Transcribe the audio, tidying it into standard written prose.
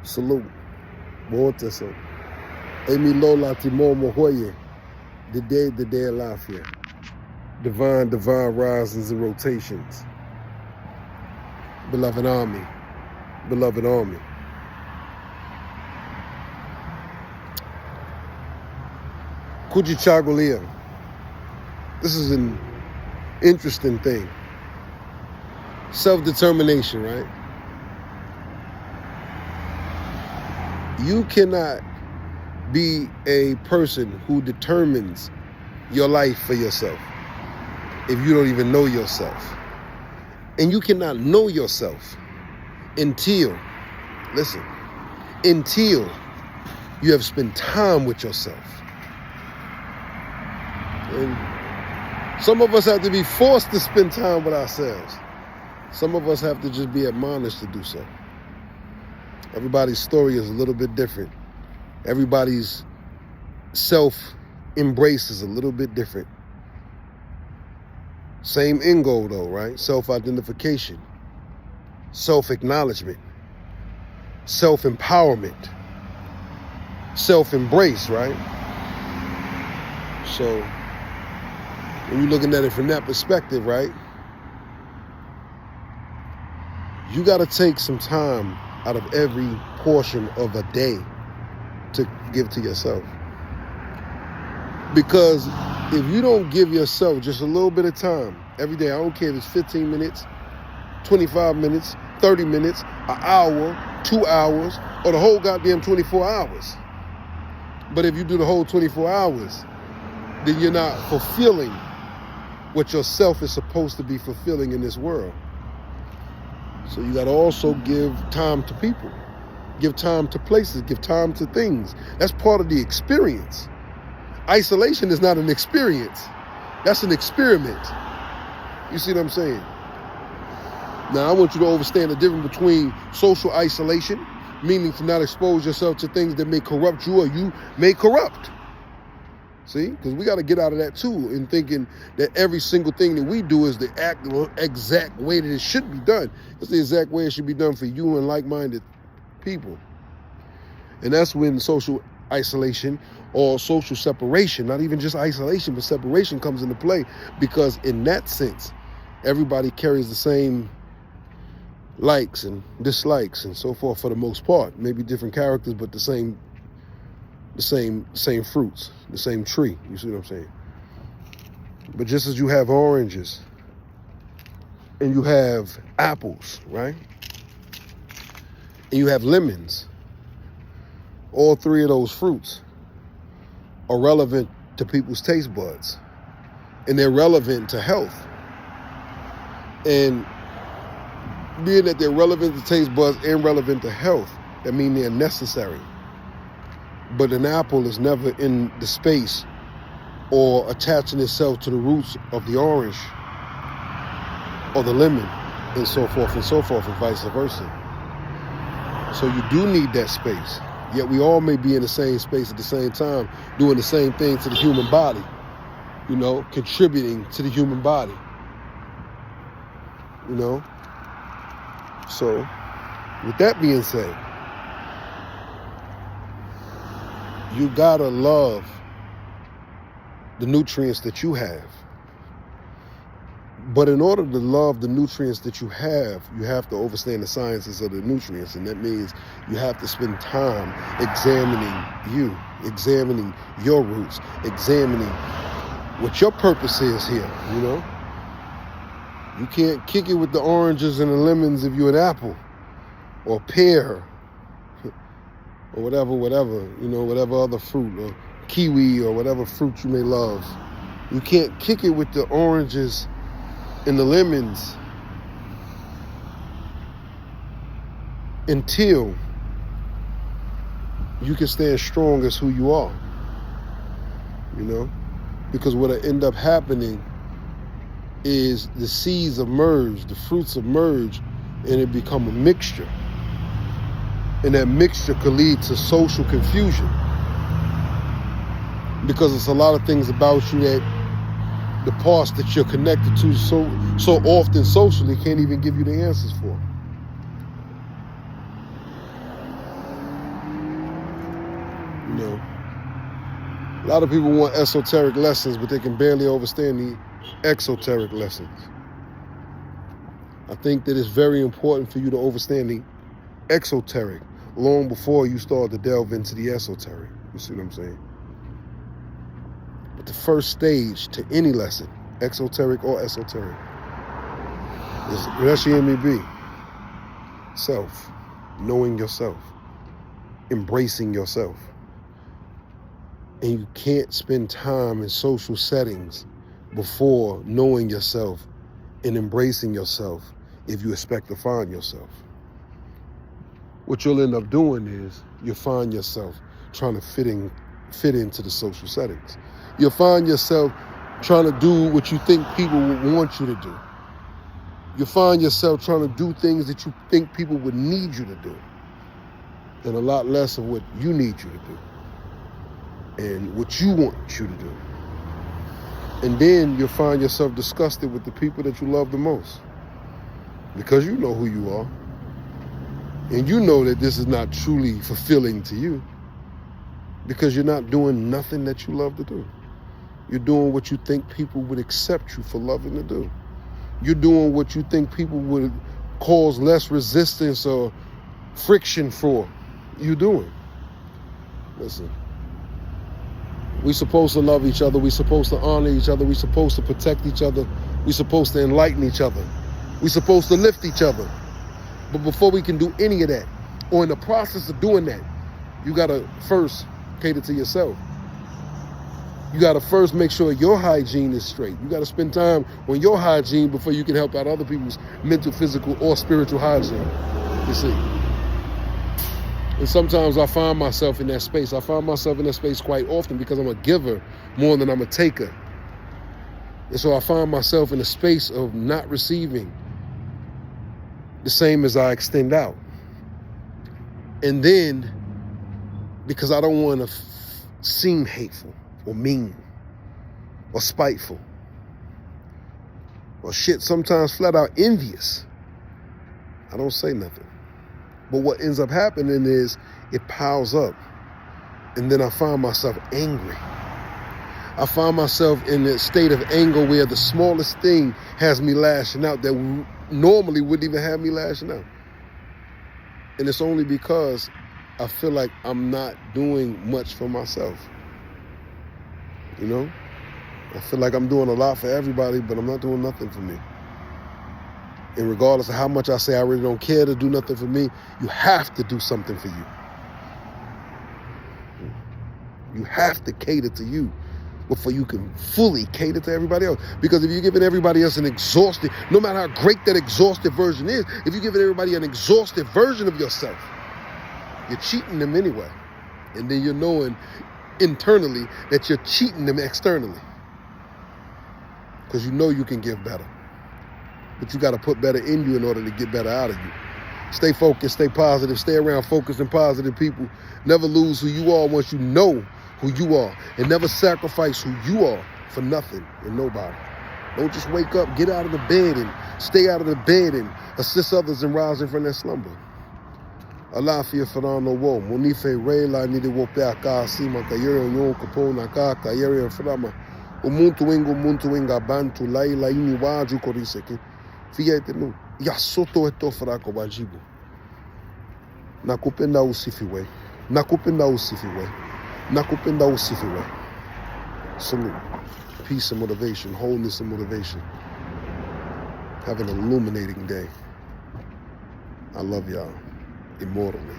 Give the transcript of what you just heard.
Salute. Boteso. Emi Lola Timo Mohoye. The day of life here. Divine risings and rotations. Beloved army. Beloved army. Kujichagulia. This is an interesting thing. Self-determination, right? You cannot be a person who determines your life for yourself if you don't even know yourself. And you cannot know yourself until you have spent time with yourself. And some of us have to be forced to spend time with ourselves. Some of us have to just be admonished to do so. Everybody's story is a little bit different. Everybody's self-embrace is a little bit different. Same end goal though, right? Self-identification, self-acknowledgement, self-empowerment, self-embrace, right? So when you're looking at it from that perspective, right? You got to take some time out of every portion of a day to give to yourself. Because if you don't give yourself just a little bit of time every day, I don't care if it's 15 minutes, 25 minutes, 30 minutes, an hour, 2 hours, or the whole goddamn 24 hours. But if you do the whole 24 hours, then you're not fulfilling what yourself is supposed to be fulfilling in this world. So you got to also give time to people, give time to places, give time to things. That's part of the experience. Isolation is not an experience. That's an experiment. You see what I'm saying? Now, I want you to understand the difference between social isolation, meaning to not expose yourself to things that may corrupt you or you may corrupt. See? Because we got to get out of that too, in thinking that every single thing that we do is the exact way that it should be done. It's the exact way it should be done for you and like-minded people. And that's when social isolation or social separation, not even just isolation, but separation comes into play, because in that sense, everybody carries the same likes and dislikes and so forth for the most part. Maybe different characters, but the same fruits, the same tree. You see what I'm saying? But just as you have oranges and you have apples, right? And you have lemons, all three of those fruits are relevant to people's taste buds, and they're relevant to health. And being that they're relevant to taste buds and relevant to health, that means they're necessary. But an apple is never in the space or attaching itself to the roots of the orange or the lemon, and so forth, and vice versa. So you do need that space. Yet we all may be in the same space at the same time, doing the same thing to the human body, you know, contributing to the human body, you know. So with that being said, you gotta love the nutrients that you have. But in order to love the nutrients that you have to understand the sciences of the nutrients. And that means you have to spend time examining you, examining your roots, examining what your purpose is here, you know? You can't kick it with the oranges and the lemons if you're an apple or pear or whatever, you know, whatever other fruit, or kiwi or whatever fruit you may love. You can't kick it with the oranges and the lemons until you can stand strong as who you are, you know? Because what'll end up happening is the seeds emerge, the fruits emerge, and it become a mixture. And that mixture could lead to social confusion, because it's a lot of things about you that the parts that you're connected to so often socially can't even give you the answers for. You know, a lot of people want esoteric lessons, but they can barely understand the exoteric lessons. I think that it's very important for you to understand the exoteric long before you start to delve into the esoteric. You see what I'm saying? But the first stage to any lesson, exoteric or esoteric, is be self, knowing yourself, embracing yourself. And you can't spend time in social settings before knowing yourself and embracing yourself if you expect to find yourself. What you'll end up doing is you'll find yourself trying to fit into the social settings. You'll find yourself trying to do what you think people would want you to do. You'll find yourself trying to do things that you think people would need you to do, and a lot less of what you need you to do and what you want you to do. And then you'll find yourself disgusted with the people that you love the most, because you know who you are. And you know that this is not truly fulfilling to you, because you're not doing nothing that you love to do. You're doing what you think people would accept you for loving to do. You're doing what you think people would cause less resistance or friction for. You're doing. Listen, we're supposed to love each other. We're supposed to honor each other. We're supposed to protect each other. We're supposed to enlighten each other. We're supposed to lift each other. But before we can do any of that, or in the process of doing that, you got to first cater to yourself. You got to first make sure your hygiene is straight. You got to spend time on your hygiene before you can help out other people's mental, physical, or spiritual hygiene. You see? And sometimes I find myself in that space. I find myself in that space quite often because I'm a giver more than I'm a taker. And so I find myself in a space of not receiving the same as I extend out. And then, because I don't want to seem hateful or mean or spiteful or shit, sometimes flat out envious, I don't say nothing. But what ends up happening is it piles up, and then I find myself angry. I find myself in a state of anger where the smallest thing has me lashing out that normally wouldn't even have me lashing out. And it's only because I feel like I'm not doing much for myself. You know? I feel like I'm doing a lot for everybody, but I'm not doing nothing for me. And regardless of how much I say I really don't care to do nothing for me, you have to do something for you. You have to cater to you before you can fully cater to everybody else. Because if you're giving everybody else an exhausted, no matter how great that exhausted version is, if you're giving everybody an exhausted version of yourself, you're cheating them anyway. And then you're knowing internally that you're cheating them externally. Because you know you can give better. But you got to put better in you in order to get better out of you. Stay focused, stay positive, stay around focused and positive people. Never lose who you are once you know who you are. And never sacrifice who you are for nothing and nobody. Don't just wake up, get out of the bed and stay out of the bed and assist others in rising from their slumber. Alafia farano wo, monife reila nide wo pe aka sima kayere onyo kapona ka kayere frama. Umuntu winga bantu laila ini waju koriseke. Fiete nu, ya soto eto frako wajibu. Nakupenda usifiwe. Nakupenda usifiwe. Nakupenda usifiwe. Salute. Peace and motivation, wholeness and motivation. Have an illuminating day. I love y'all immortally.